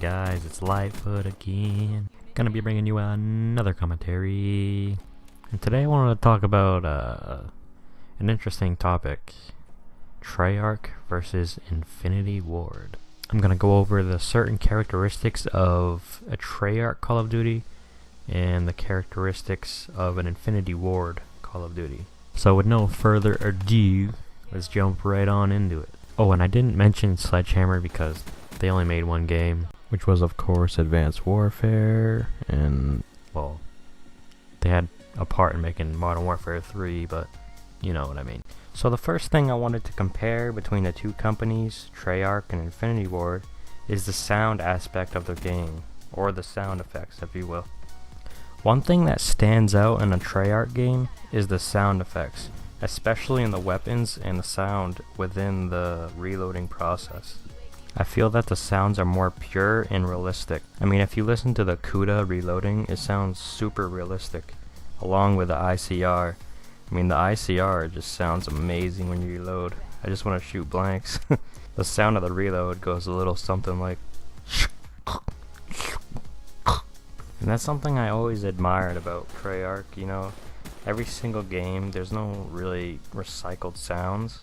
guys? It's LiTeFooT again. Gonna be bringing you another commentary. And today I wanted to talk about an interesting topic. Treyarch versus Infinity Ward. I'm gonna go over the certain characteristics of a Treyarch Call of Duty and the characteristics of an Infinity Ward Call of Duty. So with no further ado, let's jump right on into it. Oh, and I didn't mention Sledgehammer because they only made one game, which was of course Advanced Warfare, and well, they had a part in making Modern Warfare 3, but you know what I mean. So the first thing I wanted to compare between the two companies, Treyarch and Infinity Ward, is the sound aspect of their game, or the sound effects if you will. One thing that stands out in a Treyarch game is the sound effects, especially in the weapons and the sound within the reloading process. I feel that the sounds are more pure and realistic. I mean, if you listen to the CoD reloading, it sounds super realistic, along with the ICR. I mean, the ICR just sounds amazing when you reload. I just want to shoot blanks. The sound of the reload goes a little something like... And that's something I always admired about Treyarch, you know. Every single game, there's no really recycled sounds.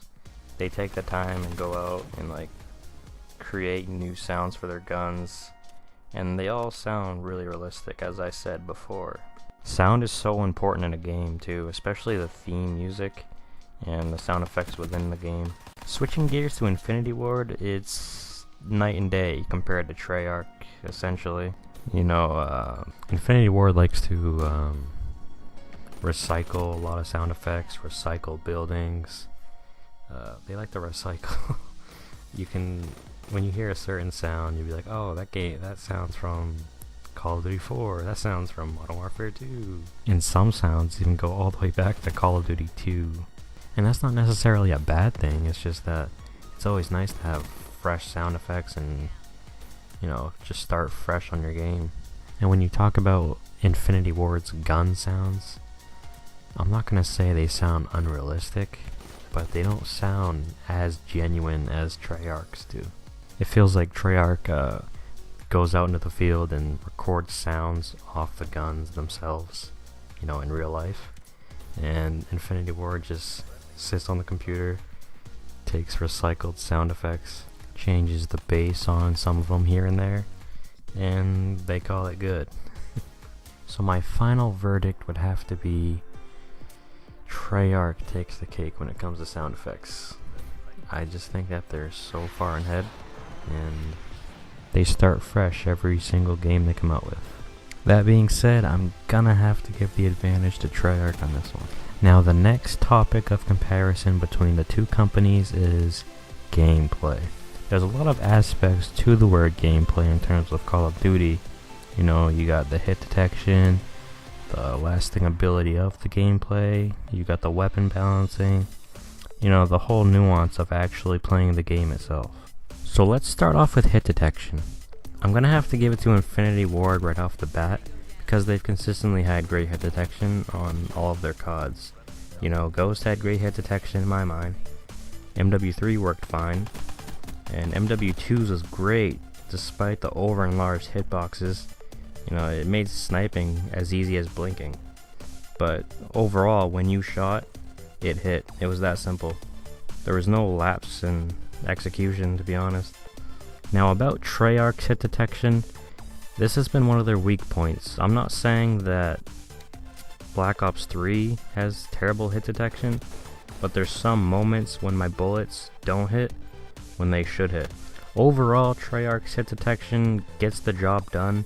They take the time and go out and like create new sounds for their guns, and they all sound really realistic, as I said before. Sound is so important in a game too, especially the theme music and the sound effects within the game. Switching gears to Infinity Ward, it's night and day compared to Treyarch, essentially. You know, Infinity Ward likes to recycle a lot of sound effects, recycle buildings. They like to recycle. You can, when you hear a certain sound, you'll be like, oh, that sounds from Call of Duty 4, that sounds from Modern Warfare 2. And some sounds even go all the way back to Call of Duty 2. And that's not necessarily a bad thing, it's just that it's always nice to have fresh sound effects and, you know, just start fresh on your game. And when you talk about Infinity Ward's gun sounds, I'm not gonna say they sound unrealistic, but they don't sound as genuine as Treyarch's do. It feels like Treyarch goes out into the field and records sounds off the guns themselves, you know, in real life. And Infinity Ward just sits on the computer, takes recycled sound effects, changes the bass on some of them here and there, and they call it good. So my final verdict would have to be Treyarch takes the cake when it comes to sound effects. I just think that they're so far ahead, and they start fresh every single game they come out with. That being said, I'm gonna have to give the advantage to Treyarch on this one. Now the next topic of comparison between the two companies is gameplay. There's a lot of aspects to the word gameplay in terms of Call of Duty. You know, you got the hit detection, the lasting ability of the gameplay, you got the weapon balancing, you know, the whole nuance of actually playing the game itself. So let's start off with hit detection. I'm gonna have to give it to Infinity Ward right off the bat, because they've consistently had great hit detection on all of their CODs. You know, Ghost had great hit detection in my mind, MW3 worked fine, and MW2's was great despite the over enlarged hitboxes. You know, it made sniping as easy as blinking. But overall, when you shot, it hit. It was that simple. There was no lapse in execution, to be honest. Now about Treyarch's hit detection, this has been one of their weak points. I'm not saying that Black Ops 3 has terrible hit detection, but there's some moments when my bullets don't hit when they should hit. Overall, Treyarch's hit detection gets the job done.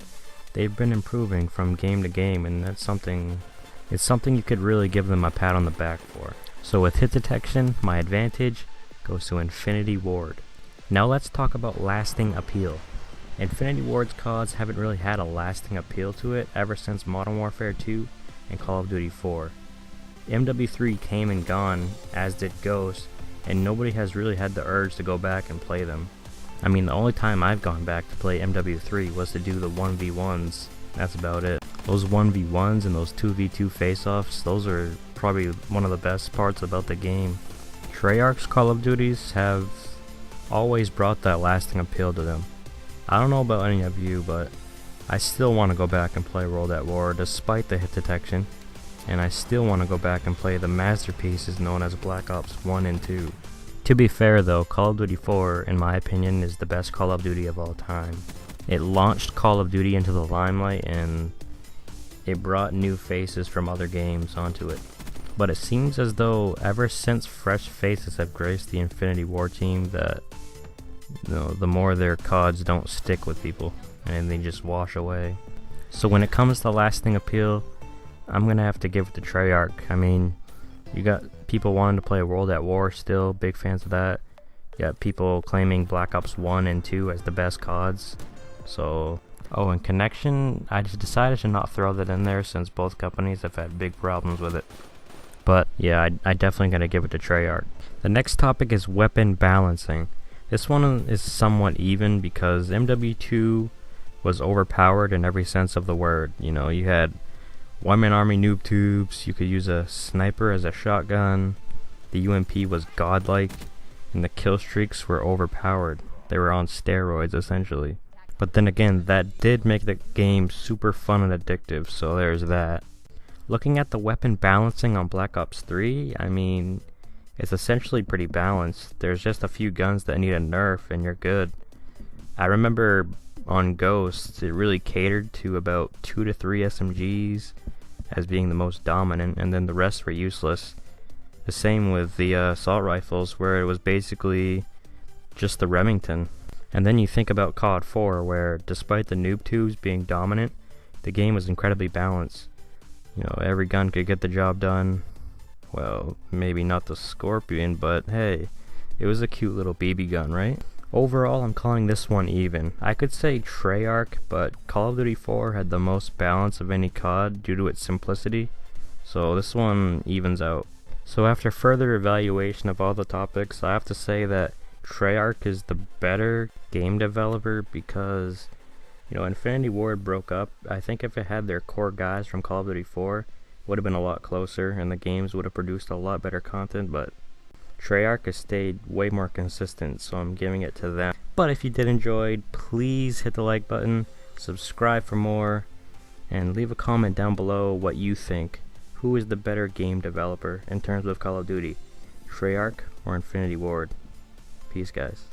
They've been improving from game to game, and it's something you could really give them a pat on the back for. So with hit detection, my advantage goes to Infinity Ward. Now let's talk about lasting appeal. Infinity Ward's CODs haven't really had a lasting appeal to it ever since Modern Warfare 2 and Call of Duty 4. MW3 came and gone, as did Ghost, and nobody has really had the urge to go back and play them. I mean, the only time I've gone back to play MW3 was to do the 1v1s. That's about it. Those 1v1s and those 2v2 face-offs, those are probably one of the best parts about the game. Treyarch's Call of Duties have always brought that lasting appeal to them. I don't know about any of you, but I still want to go back and play World at War despite the hit detection, and I still want to go back and play the masterpieces known as Black Ops 1 and 2. To be fair though, Call of Duty 4, in my opinion, is the best Call of Duty of all time. It launched Call of Duty into the limelight, and it brought new faces from other games onto it. But it seems as though ever since fresh faces have graced the Infinity War team that the more their CODs don't stick with people and they just wash away. So when it comes to lasting appeal, I'm gonna have to give it to Treyarch. I mean, you got people wanting to play World at War still, big fans of that. You got people claiming Black Ops 1 and 2 as the best CODs. So, oh, and Connection, I just decided to not throw that in there since both companies have had big problems with it. But yeah, I definitely gotta give it to Treyarch. The next topic is weapon balancing. This one is somewhat even because MW2 was overpowered in every sense of the word. You know, you had one-man army noob tubes, you could use a sniper as a shotgun, the UMP was godlike, and the kill streaks were overpowered. They were on steroids essentially. But then again, that did make the game super fun and addictive, so there's that. Looking at the weapon balancing on Black Ops 3, I mean, it's essentially pretty balanced. There's just a few guns that need a nerf and you're good. I remember on Ghosts, it really catered to about 2 to 3 SMGs as being the most dominant, and then the rest were useless. The same with the assault rifles, where it was basically just the Remington. And then you think about COD 4, where despite the noob tubes being dominant, the game was incredibly balanced. You know, every gun could get the job done. Well, maybe not the Scorpion, but hey, it was a cute little BB gun, right? Overall, I'm calling this one even. I could say Treyarch, but Call of Duty 4 had the most balance of any COD due to its simplicity, so this one evens out. So after further evaluation of all the topics, I have to say that Treyarch is the better game developer because, you know, Infinity Ward broke up. I think if it had their core guys from Call of Duty 4, it would have been a lot closer and the games would have produced a lot better content, but Treyarch has stayed way more consistent, so I'm giving it to them. But if you did enjoy, please hit the like button, subscribe for more, and leave a comment down below what you think. Who is the better game developer in terms of Call of Duty? Treyarch or Infinity Ward? Peace, guys.